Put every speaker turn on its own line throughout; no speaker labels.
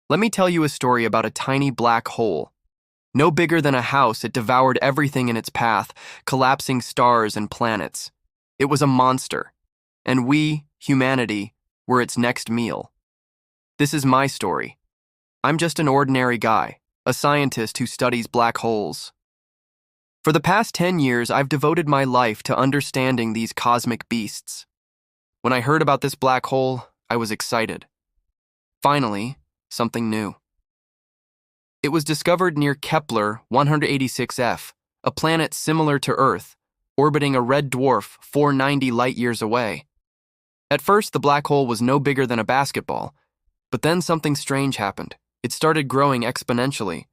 Let me tell you a story about a tiny black hole. No bigger than a house, it devoured everything in its path, collapsing stars and planets. It was a monster, and we, humanity, were its next meal. This is my story. I'm just an ordinary guy, a scientist who studies black holes. For the past 10 years, I've devoted my life to understanding these cosmic beasts. When I heard about this black hole, I was excited. Finally, something new. It was discovered near Kepler 186f, a planet similar to Earth, orbiting a red dwarf 490 light-years away. At first, the black hole was no bigger than a basketball, but then something strange happened. It started growing exponentially.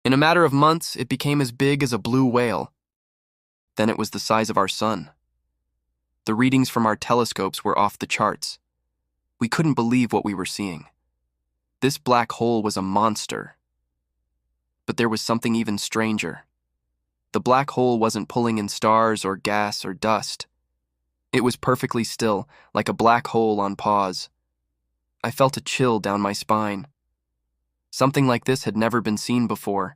In a matter of months, it became as big as a blue whale. Then it was the size of our sun. The readings from our telescopes were off the charts. We couldn't believe what we were seeing. This black hole was a monster. But there was something even stranger. The black hole wasn't pulling in stars or gas or dust. It was perfectly still, like a black hole on pause. I felt a chill down my spine. Something like this had never been seen before.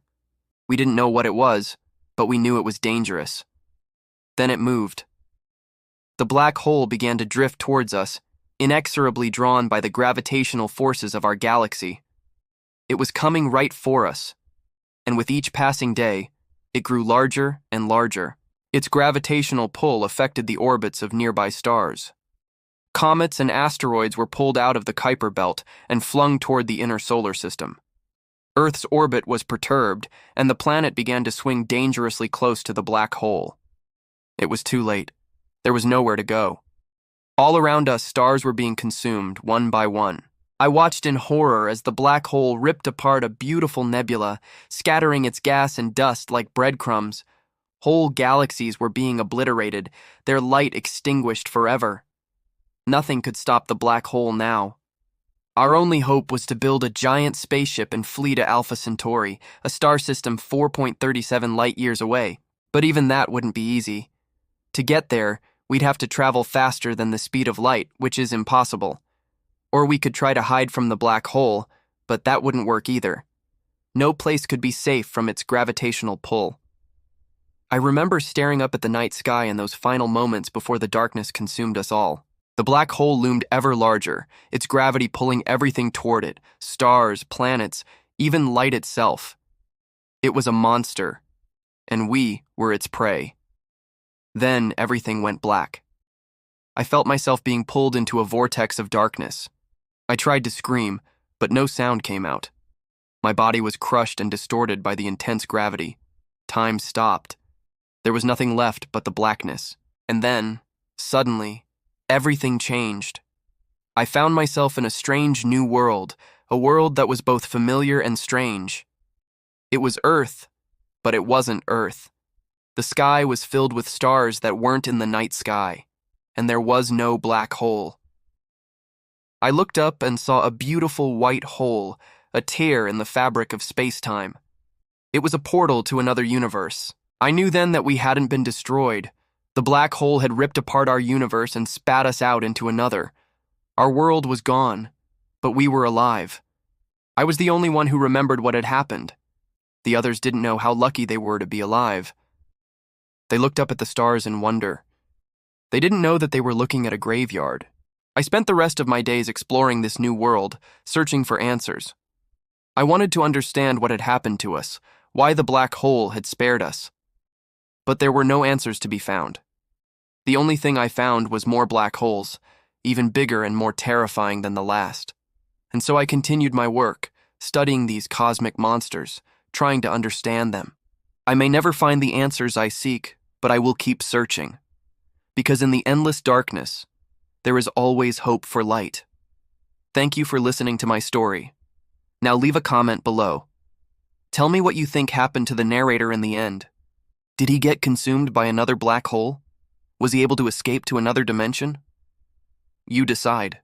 We didn't know what it was, but we knew it was dangerous. Then it moved. The black hole began to drift towards us, inexorably drawn by the gravitational forces of our galaxy. It was coming right for us, and with each passing day, it grew larger and larger. Its gravitational pull affected the orbits of nearby stars. Comets and asteroids were pulled out of the Kuiper Belt and flung toward the inner solar system. Earth's orbit was perturbed, and the planet began to swing dangerously close to the black hole. It was too late. There was nowhere to go. All around us, stars were being consumed, one by one. I watched in horror as the black hole ripped apart a beautiful nebula, scattering its gas and dust like breadcrumbs. Whole galaxies were being obliterated, their light extinguished forever. Nothing could stop the black hole now. Our only hope was to build a giant spaceship and flee to Alpha Centauri, a star system 4.37 light-years away. But even that wouldn't be easy. To get there, we'd have to travel faster than the speed of light, which is impossible. Or we could try to hide from the black hole, but that wouldn't work either. No place could be safe from its gravitational pull. I remember staring up at the night sky in those final moments before the darkness consumed us all. The black hole loomed ever larger, its gravity pulling everything toward it, stars, planets, even light itself. It was a monster, and we were its prey. Then everything went black. I felt myself being pulled into a vortex of darkness. I tried to scream, but no sound came out. My body was crushed and distorted by the intense gravity. Time stopped. There was nothing left but the blackness. And then, suddenly, everything changed. I found myself in a strange new world, a world that was both familiar and strange. It was Earth, but it wasn't Earth. The sky was filled with stars that weren't in the night sky, and there was no black hole. I looked up and saw a beautiful white hole, a tear in the fabric of space-time. It was a portal to another universe. I knew then that we hadn't been destroyed. The black hole had ripped apart our universe and spat us out into another. Our world was gone, but we were alive. I was the only one who remembered what had happened. The others didn't know how lucky they were to be alive. They looked up at the stars in wonder. They didn't know that they were looking at a graveyard. I spent the rest of my days exploring this new world, searching for answers. I wanted to understand what had happened to us, why the black hole had spared us. But there were no answers to be found. The only thing I found was more black holes, even bigger and more terrifying than the last. And so I continued my work, studying these cosmic monsters, trying to understand them. I may never find the answers I seek, but I will keep searching. Because in the endless darkness, there is always hope for light. Thank you for listening to my story. Now leave a comment below. Tell me what you think happened to the narrator in the end. Did he get consumed by another black hole? Was he able to escape to another dimension? You decide.